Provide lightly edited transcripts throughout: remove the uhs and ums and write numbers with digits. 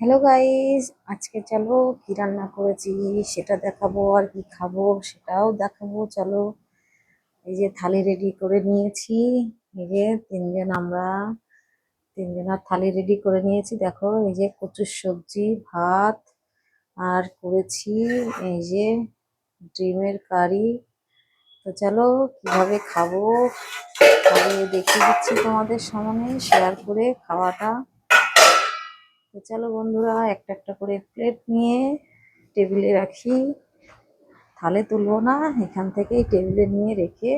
Hello guys, আজকে চলো কি রান্না করেছি সেটা দেখাবো, আর কি খাবো সেটাও দেখাবো। চলো, এই যে থালি রেডি করে নিয়েছি। এই যে তিনজনার থালি রেডি করে নিয়েছি। দেখো, এই যে কচুর সবজি, ভাত, আর করেছি এই যে ডিমের কারি। তো চলো কিভাবে খাবো খাইয়ে দেখিয়ে দিচ্ছি তোমাদের সামনে শেয়ার করে খাওয়াটা। তো চলো বন্ধুরা, একটা একটা করে প্লেট নিয়ে টেবিলে রাখি। থালে তুলবো না, এখান থেকেই টেবিলে নিয়ে রেখে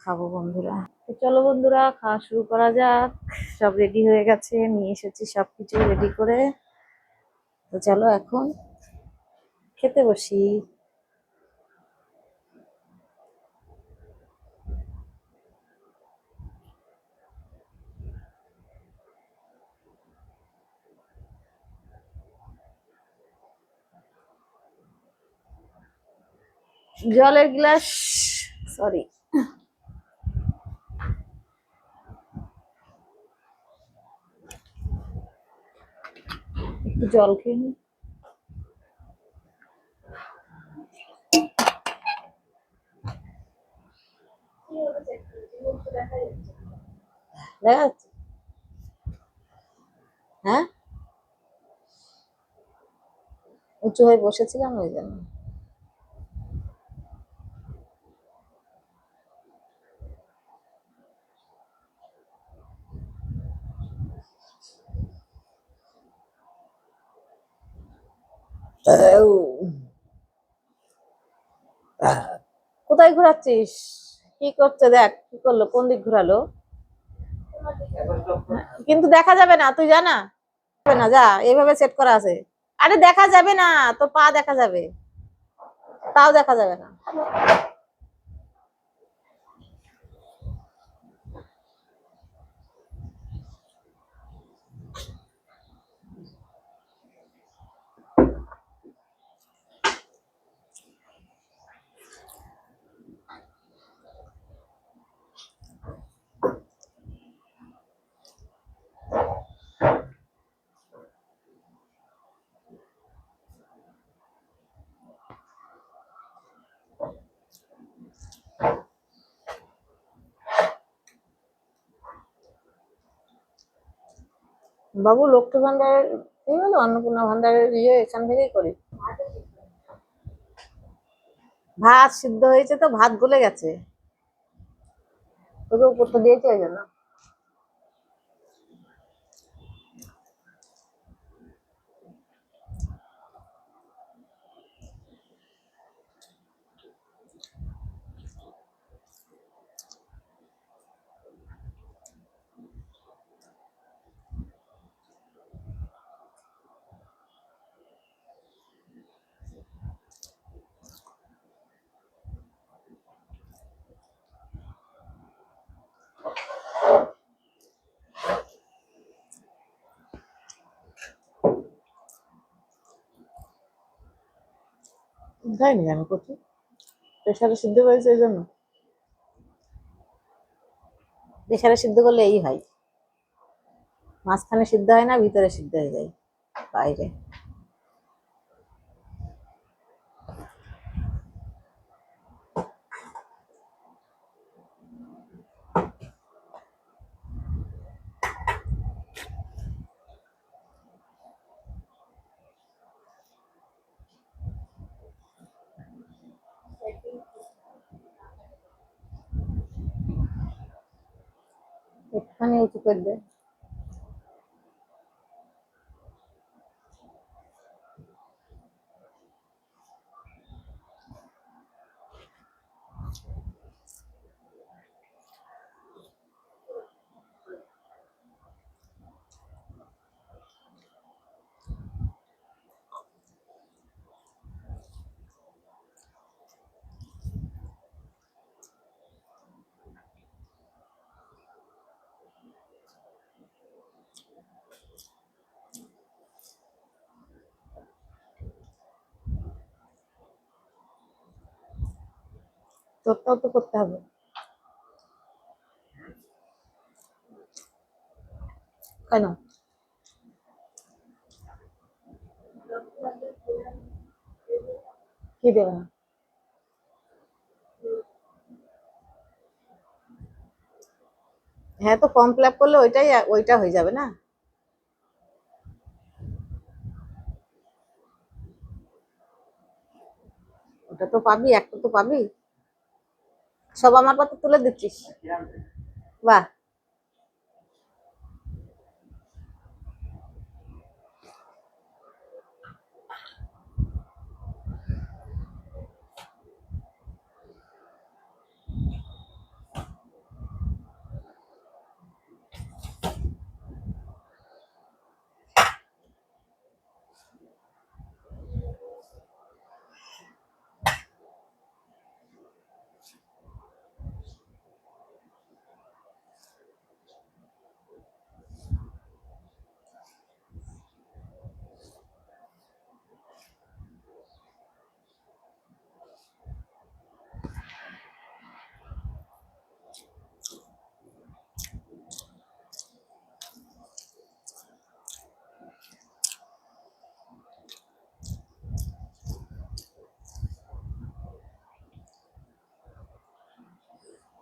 খাবো বন্ধুরা। তো চলো বন্ধুরা, খাওয়া শুরু করা যাক। সব রেডি হয়ে গেছে, নিয়ে এসেছি সবকিছু রেডি করে। তো চলো এখন খেতে বসি। জলের গ্লাস, সরি, একটু জল খেয়ে নি। দেখা যাচ্ছে? হ্যাঁ, উঁচু হয়ে বসেছিলাম ওই জন্য। কোথায় ঘোরাচ্ছিস? কি করছে? দেখ কি করলো, কোন দিক ঘোরালো। কিন্তু দেখা যাবে না, তুই জানা যাবে না, যা, এইভাবে সেট করা আছে। আরে দেখা যাবে না, তোর পা দেখা যাবে, তাও দেখা যাবে না। বাবু, লক্ষ্মী ভান্ডারের কি বলো, অন্নপূর্ণা ভান্ডারের এখান থেকেই করি। ভাত সিদ্ধ হয়েছে, তো ভাত গলে গেছে, তোকে উপর তো দিয়েছে ওই জন্য। যায়নি কেন কচু? প্রেশারে সিদ্ধ হয়েছে এই জন্য। প্রেশারে সিদ্ধ করলে এই হয়, মাঝখানে সিদ্ধ হয় না, ভিতরে সিদ্ধ হয়ে যায় বাইরে। একটুখানি উঁচু করে দে। তোরটাও তো করতে হবে। কেন? কি দেবে না? হ্যাঁ, তো ফর্ম ফিল আপ করলে ওইটা হয়ে যাবে না? ওটা তো পাবি, একটা তো পাবি। সব আমার পাতে তুলে দিচ্ছিস? বাহ।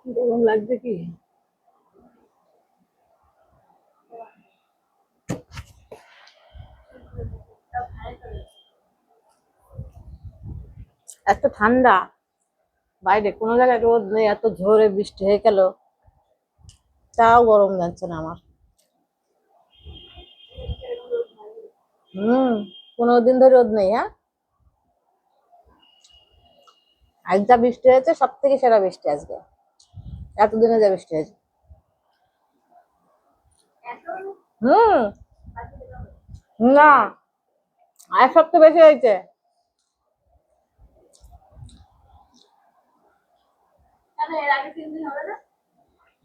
গরম লাগছে কি? এত ঠান্ডা, বাইরে কোনো জায়গায় রোদ নেই, এত ঝোরে বৃষ্টি হয়ে গেল, তাও গরম যাচ্ছে না আমার। 15 দিন ধরে রোদ নেই। হ্যাঁ, আজ যা বৃষ্টি হয়েছে সব থেকে সেরা বৃষ্টি আজকে, এতদিনে যা বৃষ্টি হয়েছে। হুম। না, এক সপ্তাহ বেশি হয়েছে।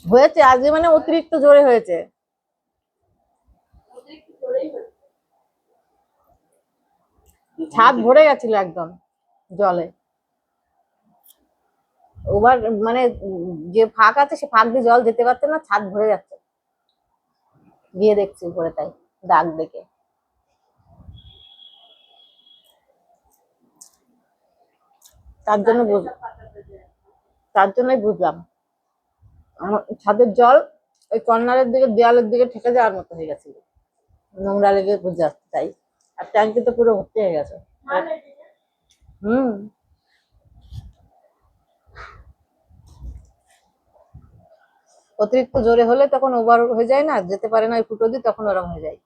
হয়েছে আজকে, মানে অতিরিক্ত জোরে হয়েছে। ছাদ ভরে গেছিল একদম জলে। ওবার মানে যে ফাঁক আছে সে ফাঁক দিয়ে জল যেতে পারছে না, ছাদ ভরে যাচ্ছে। গিয়ে দেখছি উপরে, তাই দাগ দেখে। তার জন্য তার জন্যই বুঝলাম আমার ছাদের জল ওই কর্নারের দিকে, দেয়ালের দিকে ঠেকে যাওয়ার মতো হয়ে গেছিল, নোংরা লেগে বুঝে যাচ্ছে তাই। আর ট্যাঙ্কি তো পুরো ভর্তি হয়ে গেছে। হুম। অতিরিক্ত জোরে হলে তখন ওভার হয়ে যায় না, যেতে পারে না ওই ফুটো দিয়ে, তখন ওরম হয়ে যায়।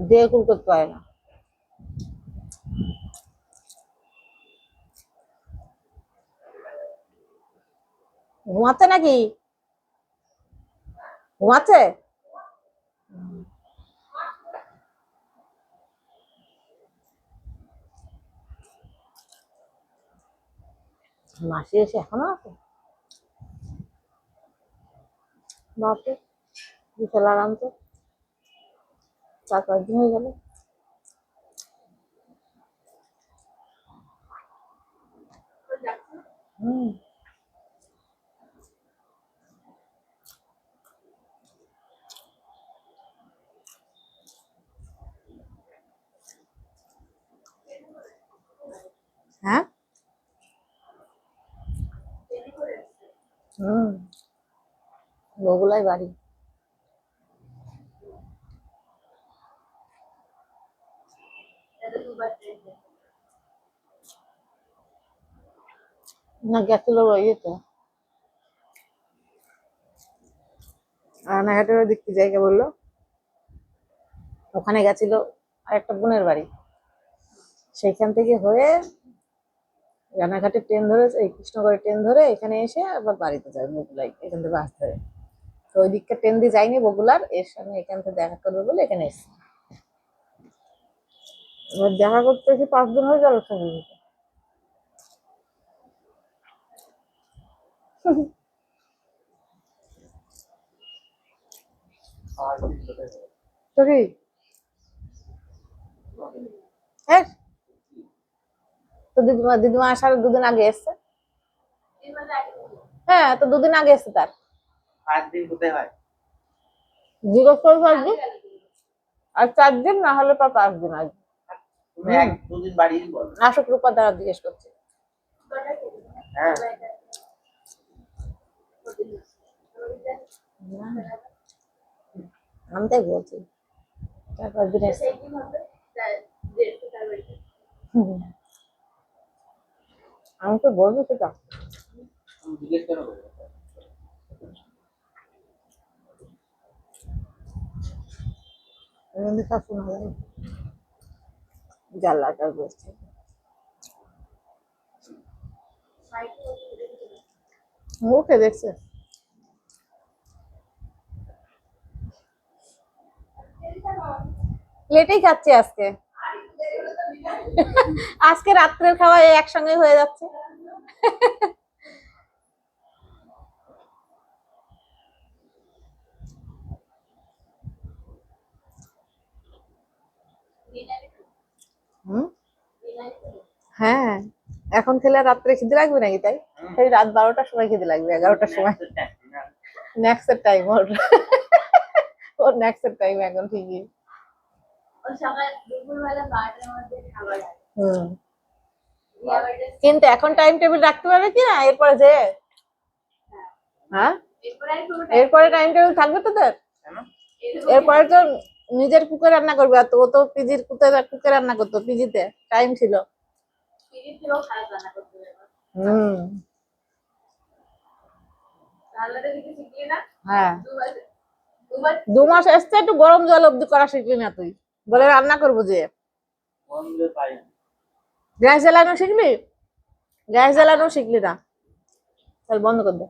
দিয়ে কুল করতে পারে না। ঘুমাচ্ছে নাকি? ঘুমাচ্ছে? মাসি এসে এখনো আছে? বাপরে, বিশাল আরাম তো, 4-5 দিন হয়ে গেল। হুম। হ্যাঁ। হুম। বগুলাই বাড়ি। না, গেছিল ইয়েতে, রানাঘাটের ওই দিক কি জায়গা বললো, ওখানে গেছিল আর একটা বোনের বাড়ি, সেইখান থেকে হয়ে রানাঘাটে ট্রেন ধরে, এই কৃষ্ণগড়ে ট্রেন ধরে এখানে এসে আবার বাড়িতে যায় বগুলাই, এখান থেকে বাস ধরে। তো ওই দিকটা ট্রেন দিয়ে যায়নি বগুলার, এর সঙ্গে এখান থেকে দেখা করবে বলে এখানে এসছে। এবার দেখা করতে এসে 5 দিন হয়ে গেল সঙ্গে। তো কি, হ্যাঁ, তো দিদিমা আসার 2 দিন আগে এসছে। হ্যাঁ, তো 2 দিন আগে এসছে তার। 5 দিন কোথায় হয় জিজ্ঞেস করে 5 দিন। আর 4 দিন না হলে পর 5 দিন আসবে। তুমি এক দুদিন বাড়িই বলো। আশোক রূপা দ্বারা জিজ্ঞেস করছি। হ্যাঁ আমি তাই বলছি 4-5 দিন আসছে। আমি তো বলবো সেটা। তুমি জিজ্ঞেস কেন করবে? এমনি তা শোনা যায় জানলাটা বসছে। মুখে দেখছে লেটেই খাচ্ছি আজকে। আজকে রাত্রের খাওয়া এই একসঙ্গে হয়ে যাচ্ছে। হুম হ্যাঁ এখন খেলে রাত্রে খিদে লাগবে নাকি তাই সেই রাত 12টার সময় খিদে লাগবে 11টার সময় নেক্সট টাইম ওর ওর নেক্সট টাইম এখন ঠিকই হুম কিন্তু এখন টাইম টেবিল রাখতে পারবে কি না এরপরে যে হ্যাঁ এরপরে টাইম টেবিল থাকবে তোদের এরপরে তো নিজের কুকে রান্না করবে আর তো ও তো পিজির কুকে রান্না করতো পিজিতে টাইম ছিল হুম হ্যাঁ 2 মাস এসছে একটু গরম জল অব্দি করা শিখলি না তুই বলে রান্না করবো যে গ্যাস জ্বালানো শিখলি গ্যাস জ্বালানো শিখলি না তাহলে বন্ধ কর দে